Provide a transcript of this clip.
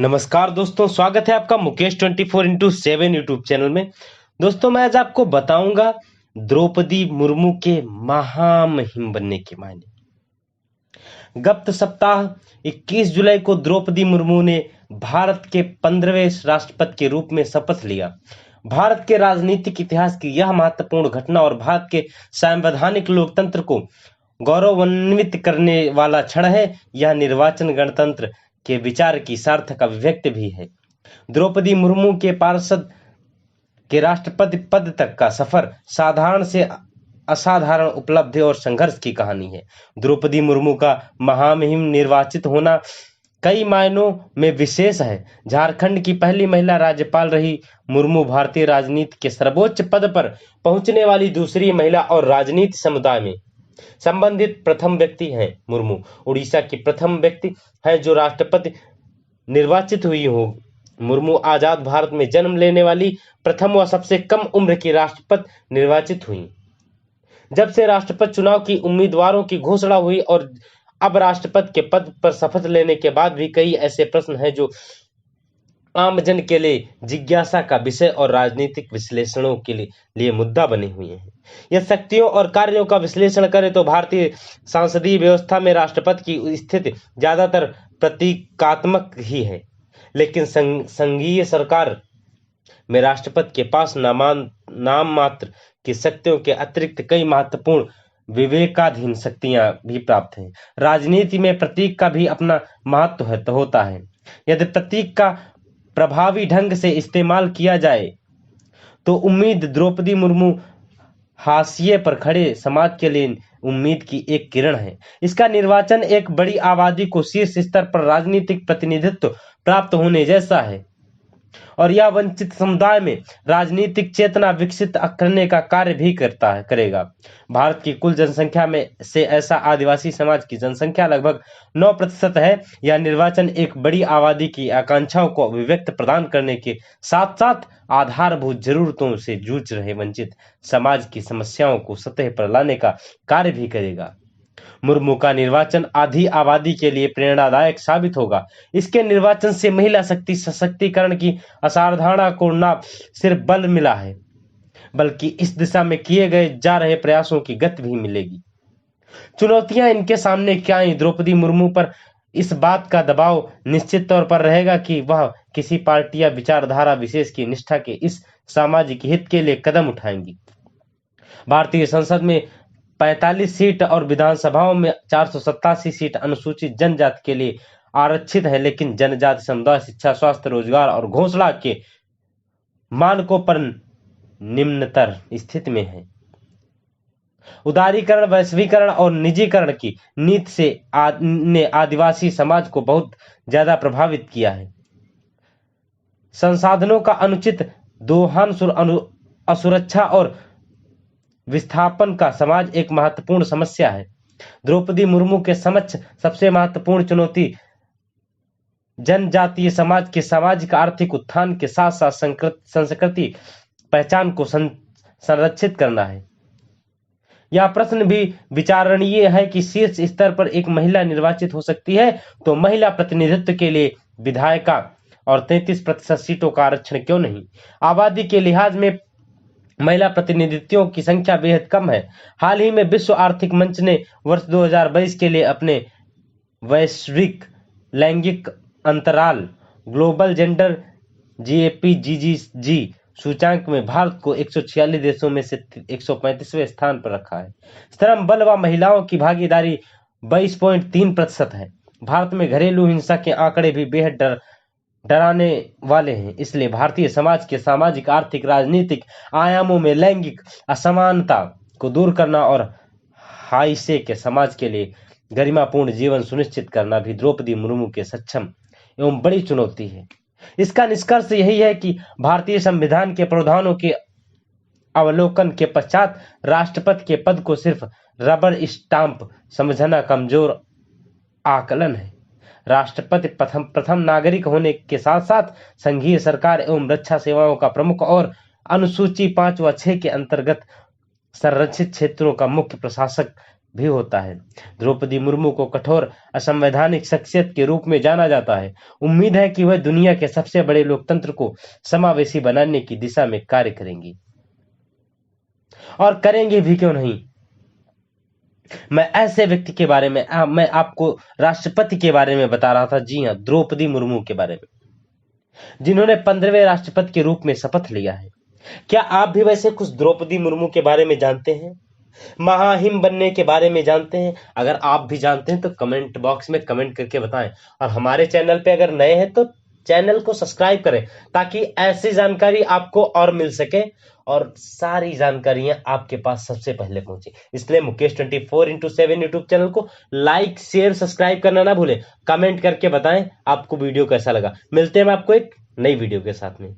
नमस्कार दोस्तों, स्वागत है आपका मुकेश 24x7 यूट्यूब चैनल में। दोस्तों, मैं आज आपको बताऊंगा द्रौपदी मुर्मू के महामहिम बनने के मायने। गत सप्ताह 21 जुलाई को द्रौपदी मुर्मू ने भारत के 15वें राष्ट्रपति के रूप में शपथ लिया। भारत के राजनीतिक इतिहास की यह महत्वपूर्ण घटना और भारत के संवैधानिक लोकतंत्र को गौरवान्वित करने वाला क्षण है। यह निर्वाचन गणतंत्र के विचार की सार्थक अभिव्यक्ति भी है। द्रौपदी मुर्मू के पार्षद के राष्ट्रपति पद तक का सफर साधारण से असाधारण उपलब्धि और संघर्ष की कहानी है। द्रौपदी मुर्मू का महामहिम निर्वाचित होना कई मायनों में विशेष है। झारखंड की पहली महिला राज्यपाल रही मुर्मू भारतीय राजनीति के सर्वोच्च पद पर पहुंचने वाली दूसरी महिला और राजनीति समुदाय में संबंधित प्रथम व्यक्ति हैं। मुर्मू उड़ीसा की प्रथम व्यक्ति है जो राष्ट्रपति निर्वाचित हुई हो। मुर्मू आजाद भारत में जन्म लेने वाली प्रथम व सबसे कम उम्र की राष्ट्रपति निर्वाचित हुई। जब से राष्ट्रपति चुनाव की उम्मीदवारों की घोषणा हुई और अब राष्ट्रपति के पद पर शपथ लेने के बाद भी कई ऐसे प्रश्न हैं जो आमजन के लिए जिज्ञासा का विषय और राजनीतिक विश्लेषणों के लिए मुद्दा बने हुए हैं। यह शक्तियों और कार्यों का विश्लेषण करें तो भारतीय संसदीय व्यवस्था में राष्ट्रपति की स्थिति ज्यादातर प्रतीकात्मक ही है, लेकिन संघीय सरकार में राष्ट्रपति के पास नाम मात्र की शक्तियों के अतिरिक्त कई महत्वपूर्ण विवेकाधीन शक्तियां भी प्राप्त हैं। राजनीति में प्रतीक का भी अपना महत्व होता है। यदि प्रतीक का प्रभावी ढंग से इस्तेमाल किया जाए तो उम्मीद द्रौपदी मुर्मू हाशिए पर खड़े समाज के लिए उम्मीद की एक किरण है। इसका निर्वाचन एक बड़ी आबादी को शीर्ष स्तर पर राजनीतिक प्रतिनिधित्व प्राप्त होने जैसा है और यह वंचित समुदाय में राजनीतिक चेतना विकसित करने का कार्य भी करेगा। भारत की कुल जनसंख्या में से ऐसा आदिवासी समाज की जनसंख्या लगभग 9% है। यह निर्वाचन एक बड़ी आबादी की आकांक्षाओं को अभिव्यक्त प्रदान करने के साथ साथ आधारभूत जरूरतों से जूझ रहे वंचित समाज की समस्याओं को सतह पर लाने का कार्य भी करेगा। मुर्मू का निर्वाचन आधी आबादी के लिए प्रेरणादायक साबित होगा। इसके निर्वाचन से महिला शक्ति सशक्तिकरण की असाधारणा को न सिर्फ बल मिला है, बल्कि इस दिशा में किए गए जा रहे प्रयासों की गति भी मिलेगी। चुनौतियां इनके सामने क्या हैं? द्रौपदी मुर्मू पर इस बात का दबाव निश्चित तौर पर रहेगा कि वह किसी पार्टी या विचारधारा विशेष की निष्ठा के इस सामाजिक हित के लिए कदम उठाएंगी। भारतीय संसद में 45 सीट और विधानसभाओं में 487 सीट अनुसूचित जनजाति के लिए आरक्षित है, लेकिन जनजाति समुदाय शिक्षा, स्वास्थ्य, रोजगार और घोषणा के मानकों पर निम्नतर स्थिति में है। उदारीकरण, वैश्वीकरण और निजीकरण की नीति से ने आदिवासी समाज को बहुत ज्यादा प्रभावित किया है। संसाधनों का अनुचित दोहन, असुरक्षा और विस्थापन का समाज एक महत्वपूर्ण समस्या है। द्रौपदी मुर्मू के समक्ष सबसे महत्वपूर्ण चुनौती जनजातीय समाज के सामाजिक आर्थिक उत्थान के साथ साथ संस्कृति पहचान को संरक्षित करना है। यह प्रश्न भी विचारणीय है कि शीर्ष स्तर पर एक महिला निर्वाचित हो सकती है तो महिला प्रतिनिधित्व के लिए विधायिका और 33% सीटों का आरक्षण क्यों नहीं? आबादी के लिहाज में महिला प्रतिनिधित्वों की संख्या बेहद कम है। हाल ही में विश्व आर्थिक मंच ने वर्ष 2022 के लिए अपने वैश्विक लैंगिक अंतराल ग्लोबल जेंडर GAP-GGG सूचांक में भारत को 146 देशों में से 135वें स्थान पर रखा है। श्रम बल व महिलाओं की भागीदारी 22.3% है। भारत में घरेलू हिंसा के आंकड़े भी बेहद डराने वाले हैं। इसलिए भारतीय समाज के सामाजिक, आर्थिक, राजनीतिक आयामों में लैंगिक असमानता को दूर करना और हाशिए के समाज के लिए गरिमापूर्ण जीवन सुनिश्चित करना भी द्रौपदी मुर्मू के सक्षम एवं बड़ी चुनौती है। इसका निष्कर्ष यही है कि भारतीय संविधान के प्रावधानों के अवलोकन के पश्चात राष्ट्रपति के पद को सिर्फ रबर स्टाम्प समझना कमजोर आकलन है। राष्ट्रपति प्रथम नागरिक होने के साथ साथ संघीय सरकार एवं रक्षा सेवाओं का प्रमुख और अनुसूची 5 व 6 के अंतर्गत संरक्षित क्षेत्रों का मुख्य प्रशासक भी होता है। द्रौपदी मुर्मू को कठोर असंवैधानिक शख्सियत के रूप में जाना जाता है। उम्मीद है कि वह दुनिया के सबसे बड़े लोकतंत्र को समावेशी बनाने की दिशा में कार्य करेंगी, और करेंगे भी, क्यों नहीं। मैं ऐसे व्यक्ति के बारे में मैं आपको राष्ट्रपति के बारे में बता रहा था। जी हाँ, द्रौपदी मुर्मू के बारे में, जिन्होंने 15वें राष्ट्रपति के रूप में शपथ लिया है। क्या आप भी वैसे कुछ द्रौपदी मुर्मू के बारे में जानते हैं? महाहिम बनने के बारे में जानते हैं? अगर आप भी जानते हैं तो कमेंट बॉक्स में कमेंट करके बताएं, और हमारे चैनल पे अगर नए हैं तो चैनल को सब्सक्राइब करें, ताकि ऐसी जानकारी आपको और मिल सके और सारी जानकारियां आपके पास सबसे पहले पहुंचे। इसलिए मुकेश 24x7 यूट्यूब चैनल को लाइक, शेयर, सब्सक्राइब करना ना भूलें। कमेंट करके बताएं आपको वीडियो कैसा लगा। मिलते हैं हम आपको एक नई वीडियो के साथ में।